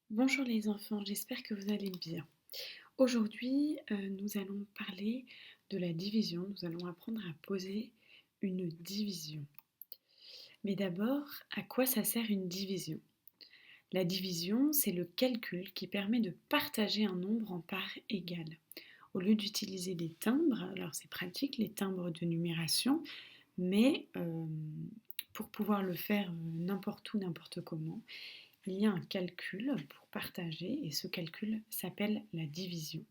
Bonjour les enfants, j'espère que vous allez bien. Aujourd'hui, nous allons parler de la division. Nous allons apprendre à poser une division. Mais d'abord, à quoi ça sert une division? La division, c'est le calcul qui permet de partager un nombre en parts égales. Au lieu d'utiliser des timbres, alors c'est pratique, les timbres de numération, mais pour pouvoir le faire n'importe où, n'importe comment, il y a un calcul pour partager et ce calcul s'appelle la division.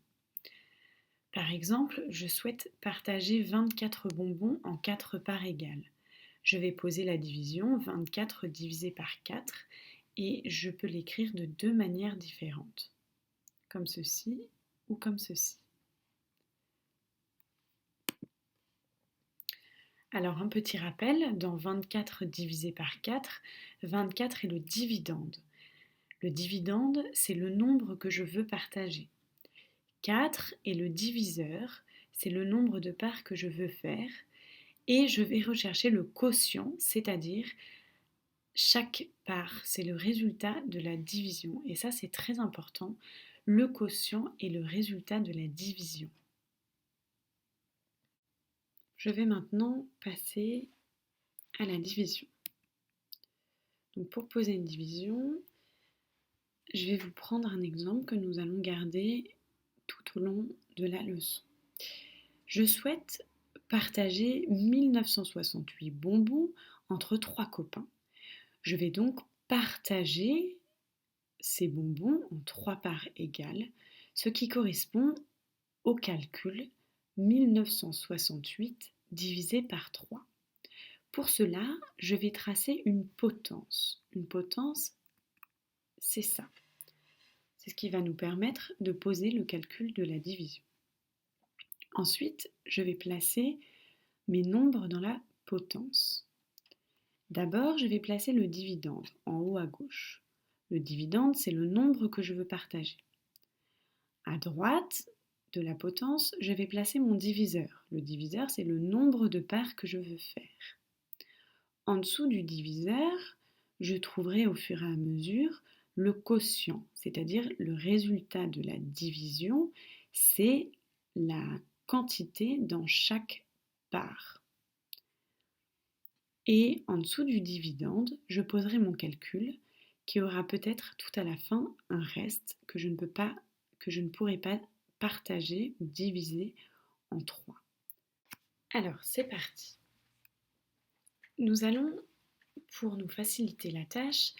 Par exemple, je souhaite partager 24 bonbons en 4 parts égales. Je vais poser la division 24 divisé par 4 et je peux l'écrire de deux manières différentes, comme ceci ou comme ceci. Alors un petit rappel, dans 24 divisé par 4, 24 est le dividende. Le dividende, c'est le nombre que je veux partager. 4 est le diviseur, c'est le nombre de parts que je veux faire. Et je vais rechercher le quotient, c'est-à-dire chaque part, c'est le résultat de la division. Et ça, c'est très important. Le quotient est le résultat de la division. Je vais maintenant passer à la division. Donc pour poser une division, je vais vous prendre un exemple que nous allons garder tout au long de la leçon. Je souhaite partager 1968 bonbons entre 3 copains. Je vais donc partager ces bonbons en 3 parts égales, ce qui correspond au calcul 1968 divisé par 3. Pour cela, je vais tracer une potence. Une potence, c'est ça. C'est ce qui va nous permettre de poser le calcul de la division. Ensuite, je vais placer mes nombres dans la potence. D'abord, je vais placer le dividende en haut à gauche. Le dividende, c'est le nombre que je veux partager. À droite de la potence, je vais placer mon diviseur. Le diviseur, c'est le nombre de parts que je veux faire. En dessous du diviseur, je trouverai au fur et à mesure le quotient, c'est-à-dire le résultat de la division, c'est la quantité dans chaque part. Et en dessous du dividende, je poserai mon calcul qui aura peut-être tout à la fin un reste que je ne pourrai pas partager ou diviser en 3. Alors, c'est parti. Nous allons, pour nous faciliter la tâche,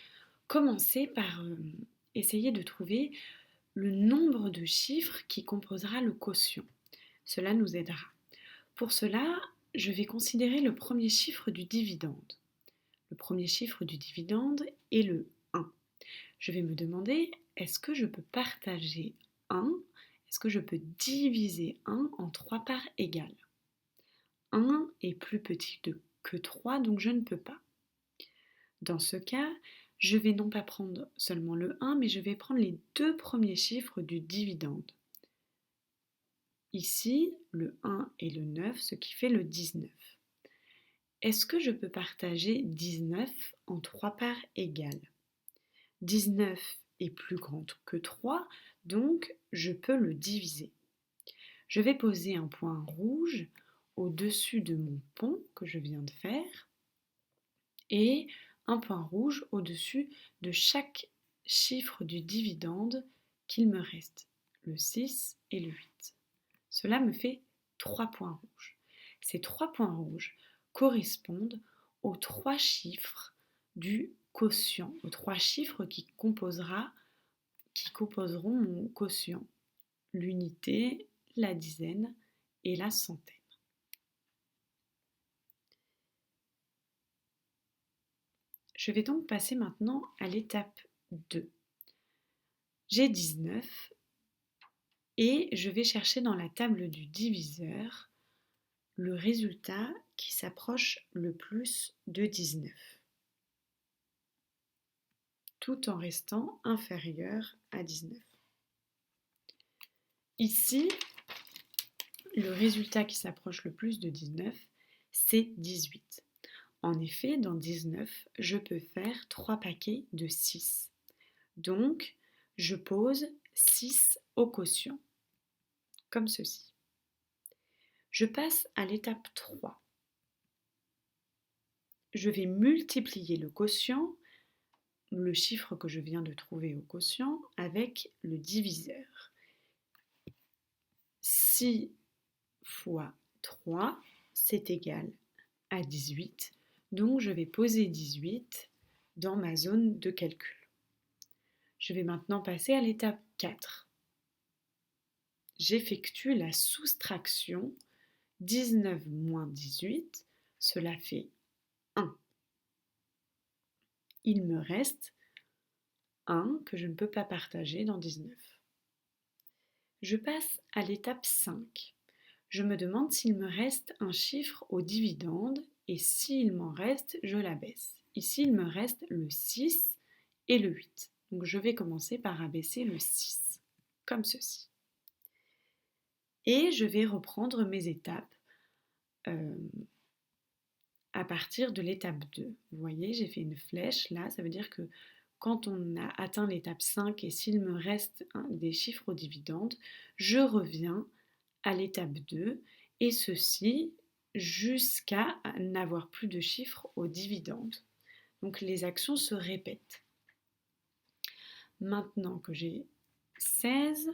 commencer par essayer de trouver le nombre de chiffres qui composera le quotient. Cela nous aidera. Pour cela, je vais considérer le premier chiffre du dividende. Le premier chiffre du dividende est le 1. Je vais me demander, est-ce que je peux partager 1? Est-ce que je peux diviser 1 en 3 parts égales? 1 est plus petit que 3, donc je ne peux pas. Dans ce cas, je vais non pas prendre seulement le 1, mais je vais prendre les deux premiers chiffres du dividende. Ici, le 1 et le 9, ce qui fait le 19. Est-ce que je peux partager 19 en 3 parts égales? 19 est plus grand que 3, donc je peux le diviser. Je vais poser un point rouge au-dessus de mon pont que je viens de faire et un point rouge au-dessus de chaque chiffre du dividende qu'il me reste, le 6 et le 8. Cela me fait 3 points rouges. Ces 3 points rouges correspondent aux 3 chiffres du quotient, aux 3 chiffres qui composeront mon quotient, l'unité, la dizaine et la centaine. Je vais donc passer maintenant à l'étape 2. J'ai 19 et je vais chercher dans la table du diviseur le résultat qui s'approche le plus de 19, tout en restant inférieur à 19. Ici, le résultat qui s'approche le plus de 19, c'est 18. En effet, dans 19, je peux faire 3 paquets de 6. Donc, je pose 6 au quotient, comme ceci. Je passe à l'étape 3. Je vais multiplier le quotient, le chiffre que je viens de trouver au quotient, avec le diviseur. 6 fois 3, c'est égal à 18. Donc je vais poser 18 dans ma zone de calcul. Je vais maintenant passer à l'étape 4. J'effectue la soustraction. 19 moins 18, cela fait 1. Il me reste 1 que je ne peux pas partager dans 19. Je passe à l'étape 5. Je me demande s'il me reste un chiffre au dividende et s'il m'en reste, je l'abaisse. Ici, il me reste le 6 et le 8. Donc je vais commencer par abaisser le 6, comme ceci. Et je vais reprendre mes étapes à partir de l'étape 2. Vous voyez, j'ai fait une flèche là, ça veut dire que quand on a atteint l'étape 5 et s'il me reste des chiffres au dividende, je reviens à l'étape 2 et ceci jusqu'à n'avoir plus de chiffres au dividende. Donc les actions se répètent. Maintenant que j'ai 16,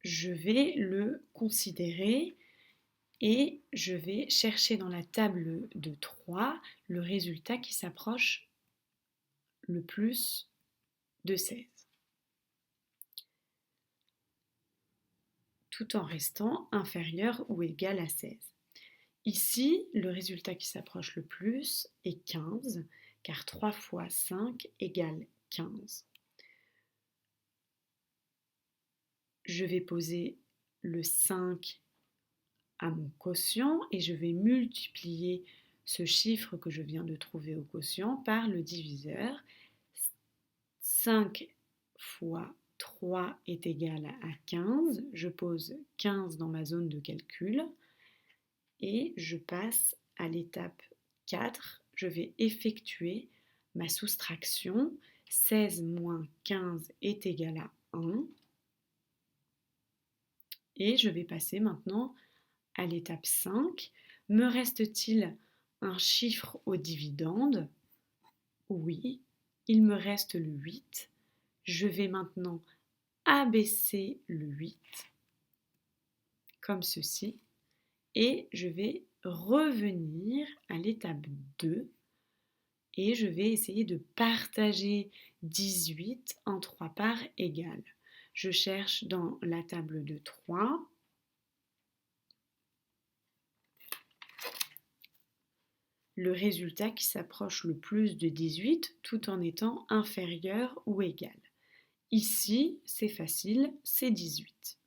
je vais le considérer et je vais chercher dans la table de 3 le résultat qui s'approche le plus de 16, tout en restant inférieur ou égal à 16. Ici, le résultat qui s'approche le plus est 15, car 3 fois 5 égale 15. Je vais poser le 5 à mon quotient et je vais multiplier ce chiffre que je viens de trouver au quotient par le diviseur. 5 fois 3 est égal à 15. Je pose 15 dans ma zone de calcul et je passe à l'étape 4. Je vais effectuer ma soustraction. 16 moins 15 est égal à 1. Et je vais passer maintenant à l'étape 5. Me reste-t-il un chiffre au dividende? Oui, il me reste le 8. Je vais maintenant abaisser le 8, comme ceci, et je vais revenir à l'étape 2 et je vais essayer de partager 18 en 3 parts égales. Je cherche dans la table de 3. Le résultat qui s'approche le plus de 18 tout en étant inférieur ou égal. Ici, c'est facile, c'est 18,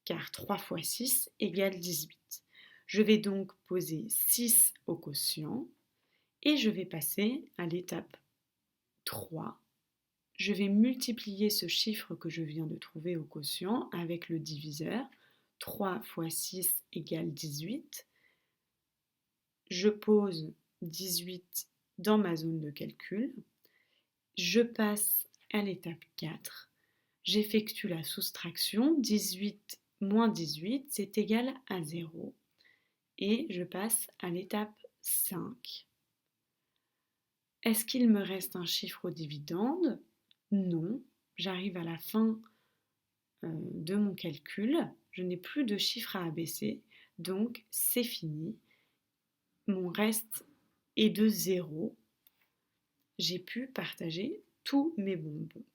car 3 fois 6 égale 18. Je vais donc poser 6 au quotient et je vais passer à l'étape 3. Je vais multiplier ce chiffre que je viens de trouver au quotient avec le diviseur. 3 fois 6 égale 18. Je pose 18 dans ma zone de calcul. Je passe à l'étape 4. J'effectue la soustraction. 18 moins 18, c'est égal à 0. Et je passe à l'étape 5. Est-ce qu'il me reste un chiffre au dividende? Non. J'arrive à la fin de mon calcul. Je n'ai plus de chiffre à abaisser. Donc, c'est fini. Mon reste est de 0. J'ai pu partager tous mes bonbons.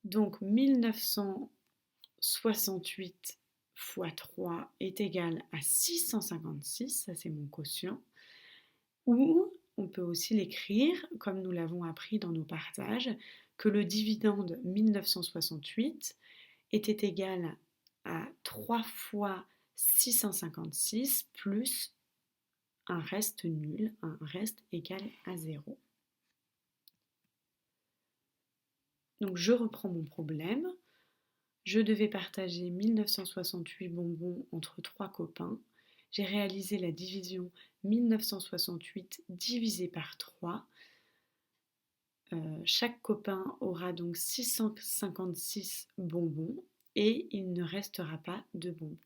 Donc 1968 fois 3 est égal à 656, ça c'est mon quotient. Ou on peut aussi l'écrire, comme nous l'avons appris dans nos partages, que le dividende 1968 était égal à 3 fois 656 plus un reste nul, un reste égal à 0. Donc je reprends mon problème. Je devais partager 1968 bonbons entre 3 copains. j'ai réalisé la division 1968 divisé par 3. Chaque copain aura donc 656 bonbons et il ne restera pas de bonbons.